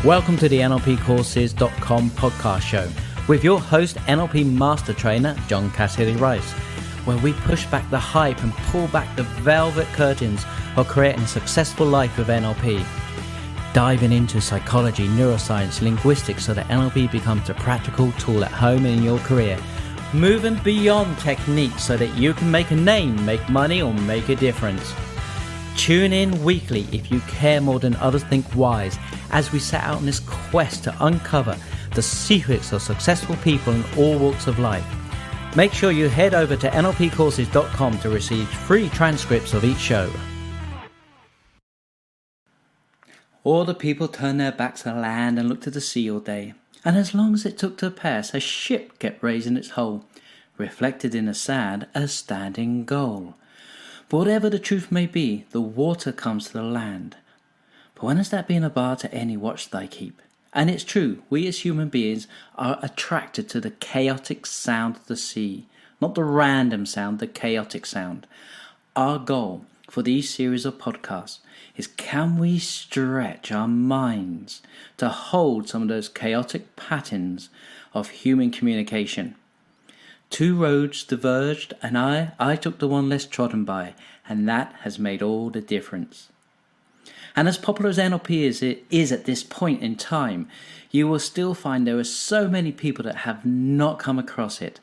Welcome to the NLPcourses.com podcast show with your host, NLP Master Trainer, John Cassidy-Rice, where we push back the hype and pull back the velvet curtains of creating a successful life with NLP. Diving into psychology, neuroscience, linguistics so that NLP becomes a practical tool at home and in your career. Moving beyond techniques so that you can make a name, make money, or make a difference. Tune in weekly if you care more than others think wise as we set out on this quest to uncover the secrets of successful people in all walks of life. Make sure you head over to NLPcourses.com to receive free transcripts of each show. All the people turned their backs to land and looked to the sea all day, and as long as it took to pass, a ship kept raising its hull, reflected in the sand as standing goal. But whatever the truth may be, the water comes to the land. But when has that been a bar to any watch thy keep? And it's true, we as human beings are attracted to the chaotic sound of the sea, not the random sound, the chaotic sound. Our goal for these series of podcasts is, can we stretch our minds to hold some of those chaotic patterns of human communication? Two roads diverged, and I took the one less trodden by, and that has made all the difference. And as popular as NLP is at this point in time, you will still find there are so many people that have not come across it,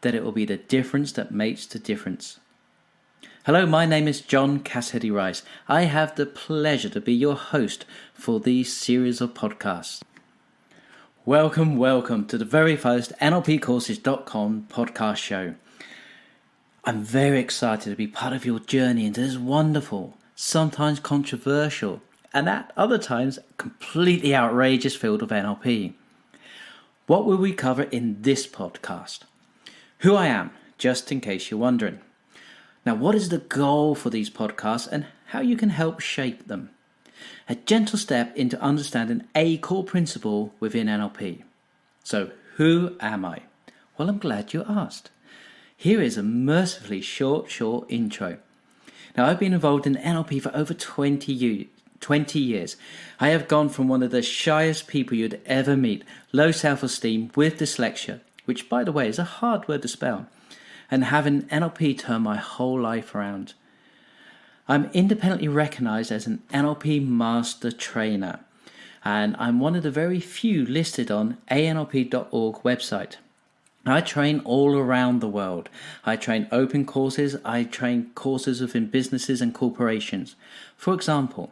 that it will be the difference that makes the difference. Hello, my name is John Cassidy-Rice. I have the pleasure to be your host for these series of podcasts. Welcome to the very first NLPcourses.com podcast show. I'm very excited to be part of your journey into this wonderful, sometimes controversial, and at other times completely outrageous field of NLP. What will we cover in this podcast? Who I am, just in case you're wondering. Now, what is the goal for these podcasts and how you can help shape them? A gentle step into understanding a core principle within NLP. So, who am I? Well, I'm glad you asked. Here is a mercifully short intro. Now, I've been involved in NLP for over 20 years. I have gone from one of the shyest people you'd ever meet, low self-esteem with dyslexia, which, by the way, is a hard word to spell, and having NLP turn my whole life around. I'm independently recognized as an NLP Master Trainer, and I'm one of the very few listed on anlp.org website. I train all around the world. I train open courses, I train courses within businesses and corporations. For example,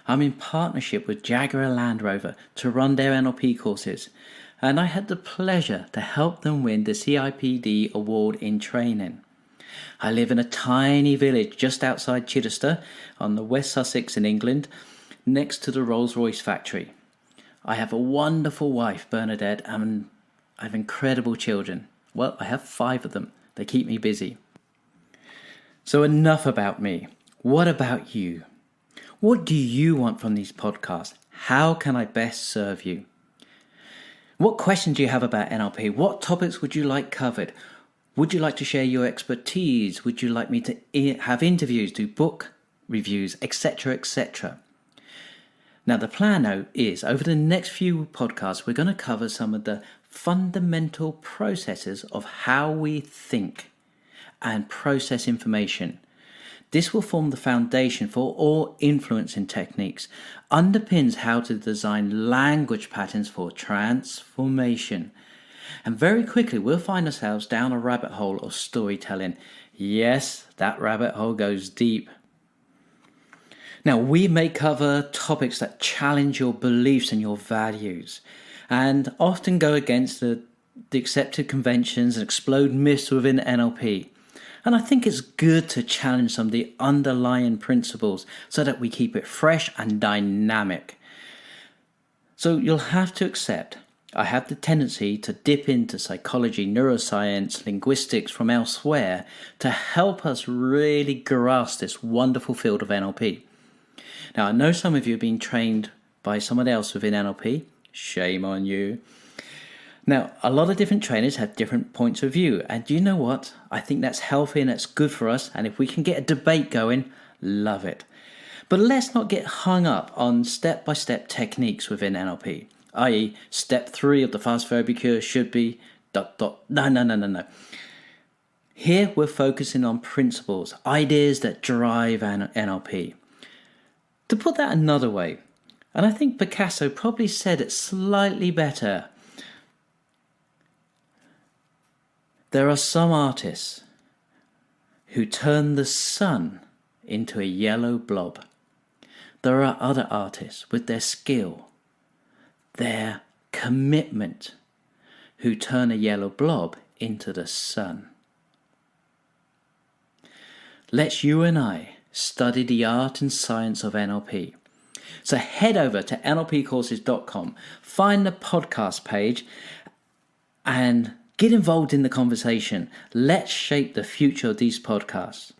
I'm in partnership with Jaguar Land Rover to run their NLP courses, and I had the pleasure to help them win the CIPD award in training. I live in a tiny village just outside Chichester on the West Sussex in England, next to the Rolls-Royce factory. I have a wonderful wife, Bernadette, and I have incredible children. Well, I have 5 of them. They keep me busy. So enough about me. What about you? What do you want from these podcasts? How can I best serve you? What questions do you have about NLP? What topics would you like covered? Would you like to share your expertise? Would you like me to have interviews, do book reviews, etc., etc.? Now, the plan now is, over the next few podcasts, we're going to cover some of the fundamental processes of how we think and process information. This will form the foundation for all influencing techniques, underpins how to design language patterns for transformation. And very quickly, we'll find ourselves down a rabbit hole of storytelling. Yes, that rabbit hole goes deep. Now, we may cover topics that challenge your beliefs and your values, and often go against the accepted conventions and explode myths within NLP. And I think it's good to challenge some of the underlying principles so that we keep it fresh and dynamic. So you'll have to accept, I have the tendency to dip into psychology, neuroscience, linguistics from elsewhere to help us really grasp this wonderful field of NLP. Now, I know some of you have been trained by someone else within NLP. Shame on you. Now, a lot of different trainers have different points of view. And you know what? I think that's healthy and that's good for us. And if we can get a debate going, love it. But let's not get hung up on step-by-step techniques within NLP, i.e. step 3 of the fast therapy cure should be ... No. Here we're focusing on principles, ideas that drive NLP. To put that another way, and I think Picasso probably said it slightly better, there are some artists who turn the sun into a yellow blob. There are other artists with their skill, their commitment, who turn a yellow blob into the sun. Let's you and I study the art and science of NLP. So head over to nlpcourses.com, find the podcast page and get involved in the conversation. Let's shape the future of these podcasts.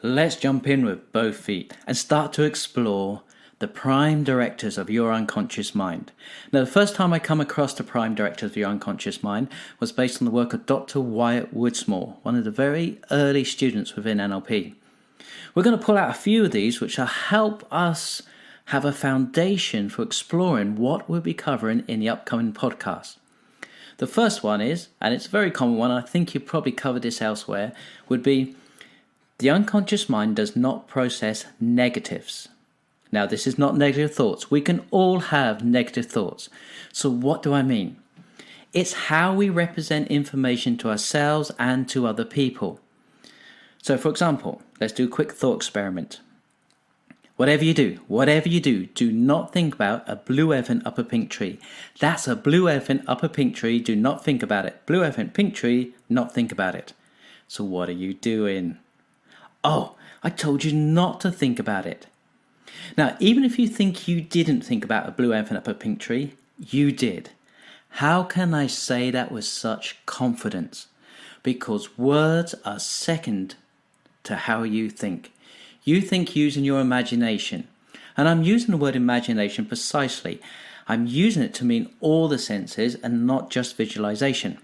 Let's jump in with both feet and start to explore the prime directives of your unconscious mind. Now, the first time I come across the prime directives of your unconscious mind was based on the work of Dr. Wyatt Woodsmore, one of the very early students within NLP. We're going to pull out a few of these which will help us have a foundation for exploring what we'll be covering in the upcoming podcast. The first one is, and it's a very common one, I think you've probably covered this elsewhere, would be the unconscious mind does not process negatives. Now, this is not negative thoughts. We can all have negative thoughts. So what do I mean? It's how we represent information to ourselves and to other people. So, for example, let's do a quick thought experiment. Whatever you do, do not think about a blue elephant up a pink tree. That's a blue elephant up a pink tree. Do not think about it. Blue elephant, pink tree, not think about it. So what are you doing? Oh, I told you not to think about it. Now, even if you think you didn't think about a blue elephant up a pink tree, you did. How can I say that with such confidence? Because words are second to how you think. You think using your imagination. And I'm using the word imagination precisely. I'm using it to mean all the senses and not just visualization.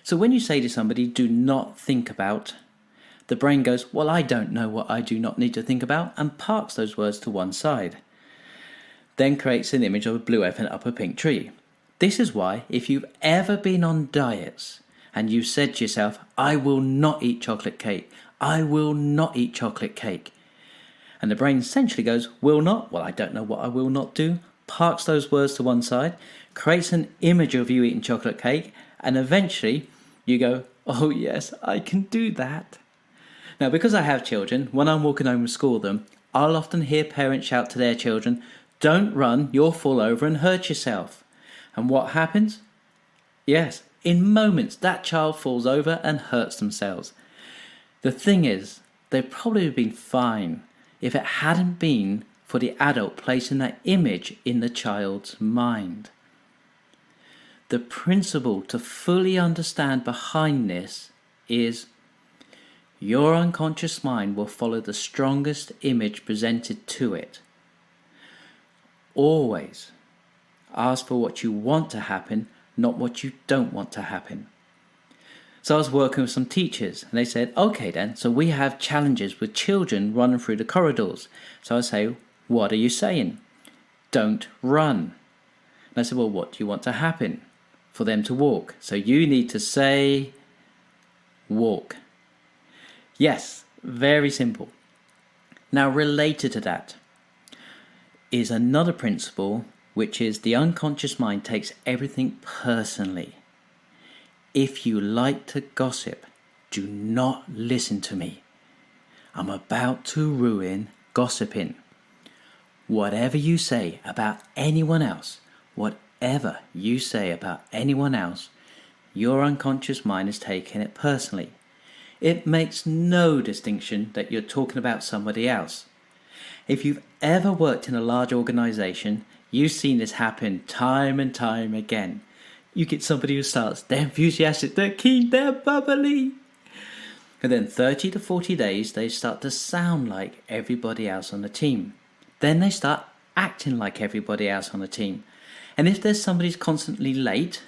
So when you say to somebody, do not think about, the brain goes, well, I don't know what I do not need to think about, and parks those words to one side. Then creates an image of a blue elephant up a pink tree. This is why, if you've ever been on diets and you've said to yourself, I will not eat chocolate cake, I will not eat chocolate cake, and the brain essentially goes, will not, well, I don't know what I will not do, parks those words to one side, creates an image of you eating chocolate cake, and eventually you go, oh yes, I can do that. Now, because I have children, when I'm walking home from school with them, I'll often hear parents shout to their children, don't run, you'll fall over and hurt yourself. And what happens? Yes, in moments that child falls over and hurts themselves. The thing is, they'd probably have been fine if it hadn't been for the adult placing that image in the child's mind. The principle to fully understand behind this is your unconscious mind will follow the strongest image presented to it. Always ask for what you want to happen, not what you don't want to happen. So I was working with some teachers and they said, okay then, so we have challenges with children running through the corridors. So I say, what are you saying? Don't run. And I said, well, what do you want to happen? For them to walk. So you need to say, walk. Yes, very simple. Now, related to that is another principle, which is the unconscious mind takes everything personally. If you like to gossip, do not listen to me. I'm about to ruin gossiping. Whatever you say about anyone else, your unconscious mind is taking it personally. It makes no distinction that you're talking about somebody else. If you've ever worked in a large organization, you've seen this happen time and time again. You get somebody who starts, they're enthusiastic, they're keen, they're bubbly. And then 30 to 40 days, they start to sound like everybody else on the team. Then they start acting like everybody else on the team. And if there's somebody who's constantly late,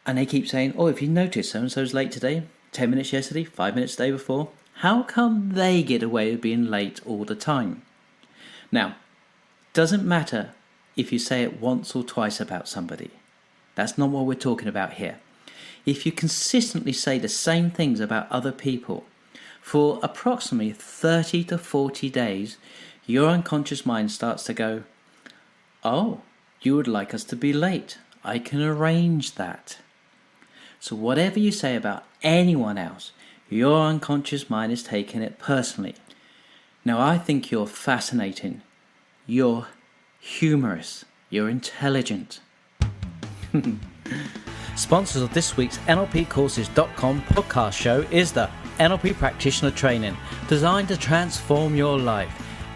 and they keep saying, oh, if you notice so-and-so's late today, 10 minutes yesterday, 5 minutes the day before, How come they get away with being late all the time? Now, doesn't matter if you say it once or twice about somebody. That's not what we're talking about here. If you consistently say the same things about other people for approximately 30 to 40 days, your unconscious mind starts to go, oh, you would like us to be late. I can arrange that. So whatever you say about anyone else, your unconscious mind is taking it personally. Now, I think you're fascinating. You're humorous. You're intelligent. Sponsors of this week's NLPcourses.com podcast show is the NLP Practitioner Training, designed to transform your life.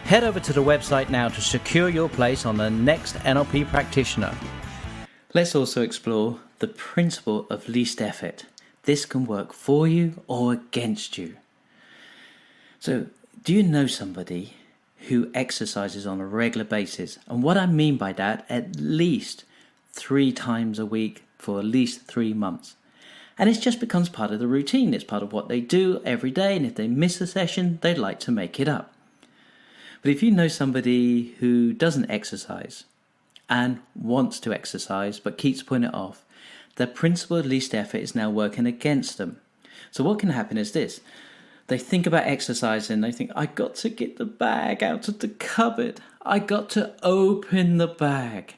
Head over to the website now to secure your place on the next NLP practitioner. Let's also explore the principle of least effort. This can work for you or against you. So, do you know somebody who exercises on a regular basis? And what I mean by that, at least 3 times a week for at least 3 months. And it just becomes part of the routine. It's part of what they do every day. And if they miss a session, they'd like to make it up. But if you know somebody who doesn't exercise and wants to exercise but keeps putting it off, the principle of least effort is now working against them. So what can happen is this. They think about exercising. They think, I got to get the bag out of the cupboard. I got to open the bag.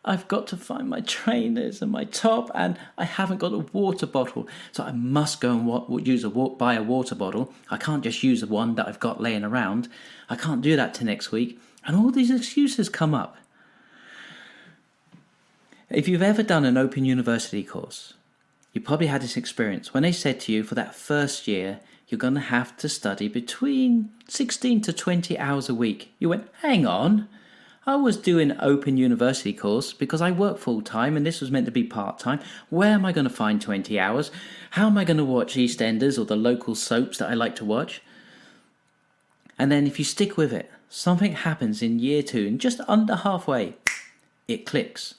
I've got to find my trainers and my top, and I haven't got a water bottle. So I must go and buy a water bottle. I can't just use the one that I've got laying around. I can't do that till next week. And all these excuses come up. If you've ever done an Open University course, you probably had this experience when they said to you for that first year, you're going to have to study between 16 to 20 hours a week. You went, hang on. I was doing an Open University course because I work full-time and this was meant to be part-time. Where am I going to find 20 hours? How am I going to watch EastEnders or the local soaps that I like to watch? And then if you stick with it, something happens in year 2 and just under halfway, it clicks.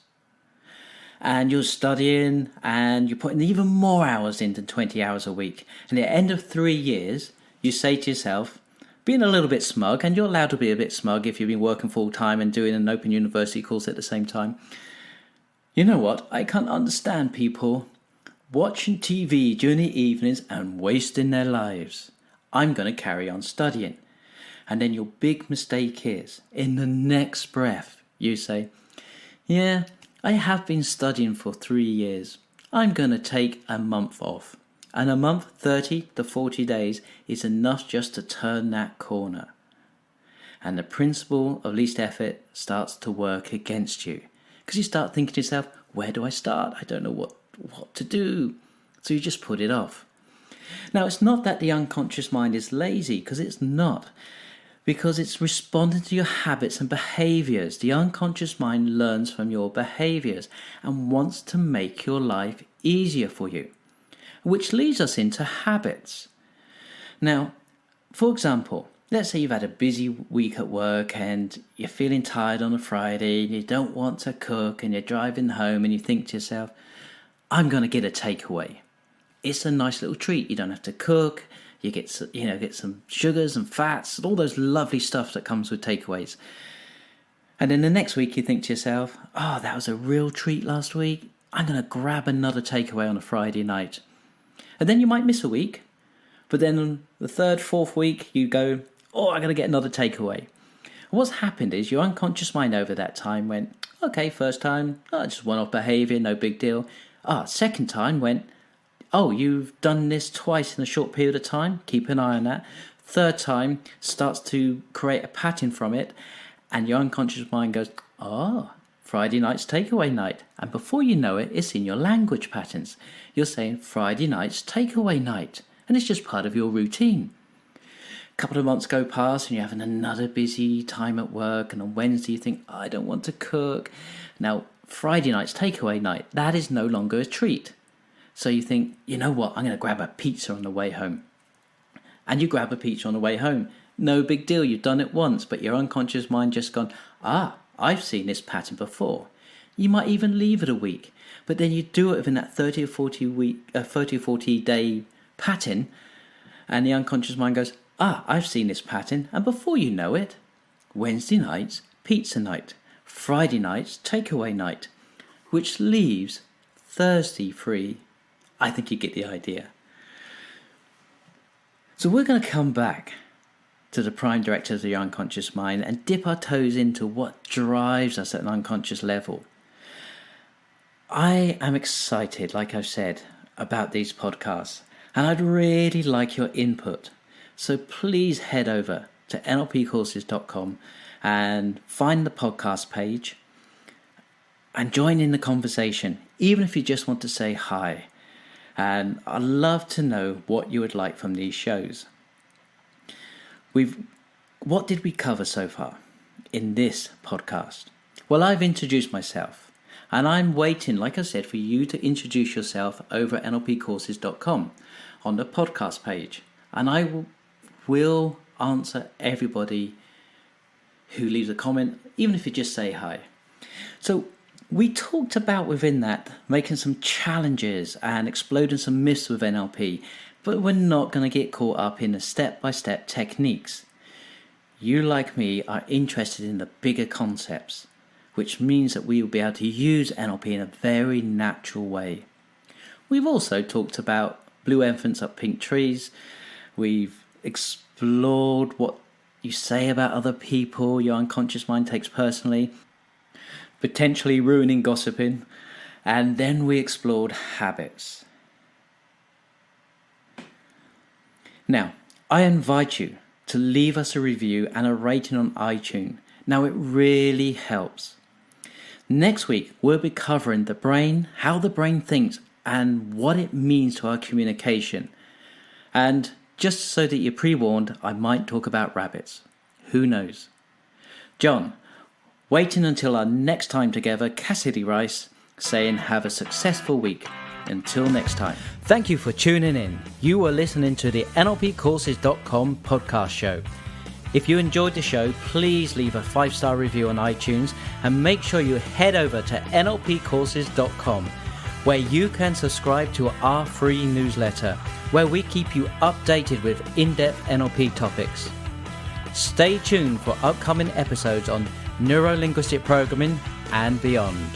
And you're studying and you're putting even more hours in than 20 hours a week. And at the end of 3 years, you say to yourself, being a little bit smug, and you're allowed to be a bit smug if you've been working full time and doing an Open University course at the same time. You know what? I can't understand people watching TV during the evenings and wasting their lives. I'm going to carry on studying. And then your big mistake is, in the next breath, you say, yeah, I have been studying for 3 years. I'm going to take a month off. And a month, 30 to 40 days, is enough just to turn that corner. And the principle of least effort starts to work against you. Because you start thinking to yourself, where do I start? I don't know what to do. So you just put it off. Now, it's not that the unconscious mind is lazy, because it's not. Because it's responding to your habits and behaviours. The unconscious mind learns from your behaviours and wants to make your life easier for you. Which leads us into habits. Now, for example, let's say you've had a busy week at work and you're feeling tired on a Friday, and you don't want to cook, and you're driving home and you think to yourself, I'm going to get a takeaway. It's a nice little treat. You don't have to cook. You get some sugars and fats and all those lovely stuff that comes with takeaways. And then the next week you think to yourself, oh, that was a real treat last week. I'm going to grab another takeaway on a Friday night. And then you might miss a week, but then on the 3rd, 4th week, you go, oh, I'm going to get another takeaway. And what's happened is your unconscious mind over that time went, okay, first time, just one-off behaviour, no big deal. Second time went, oh, you've done this twice in a short period of time, keep an eye on that. Third time starts to create a pattern from it, and your unconscious mind goes, Friday night's takeaway night. And before you know it, it's in your language patterns. You're saying Friday night's takeaway night. And it's just part of your routine. A couple of months go past and you're having another busy time at work. And on Wednesday you think, I don't want to cook. Now, Friday night's takeaway night, that is no longer a treat. So you think, you know what, I'm going to grab a pizza on the way home. And you grab a pizza on the way home. No big deal, you've done it once, but your unconscious mind just gone, I've seen this pattern before. You might even leave it a week, but then you do it within that 30 or 40 day pattern, And the unconscious mind goes, I've seen this pattern. And before you know it, Wednesday nights, pizza night. Friday nights, takeaway night. Which leaves Thursday free. I think you get the idea. So we're going to come back to the prime directive of the unconscious mind and dip our toes into what drives us at an unconscious level. I am excited, like I've said, about these podcasts, and I'd really like your input. So please head over to nlpcourses.com and find the podcast page and join in the conversation, even if you just want to say hi. And I'd love to know what you would like from these shows. What did we cover so far in this podcast? Well, I've introduced myself, and I'm waiting, like I said, for you to introduce yourself over at nlpcourses.com on the podcast page. And I will answer everybody who leaves a comment, even if you just say hi. So we talked about within that making some challenges and exploding some myths with NLP, but we're not going to get caught up in the step-by-step techniques. You, like me, are interested in the bigger concepts, which means that we will be able to use NLP in a very natural way. We've also talked about blue elephants up pink trees. We've explored what you say about other people your unconscious mind takes personally, potentially ruining gossiping, and then we explored habits. Now, I invite you to leave us a review and a rating on iTunes. Now, it really helps. Next week, we'll be covering the brain, how the brain thinks, and what it means to our communication. And just so that you're pre-warned, I might talk about rabbits. Who knows? John, waiting until our next time together, Cassidy Rice, saying have a successful week. Until next time. Thank you for tuning in. You are listening to the NLPcourses.com podcast show. If you enjoyed the show, please leave a 5-star review on iTunes and make sure you head over to NLPcourses.com, where you can subscribe to our free newsletter, where we keep you updated with in-depth NLP topics. Stay tuned for upcoming episodes on Neuro-Linguistic programming and beyond.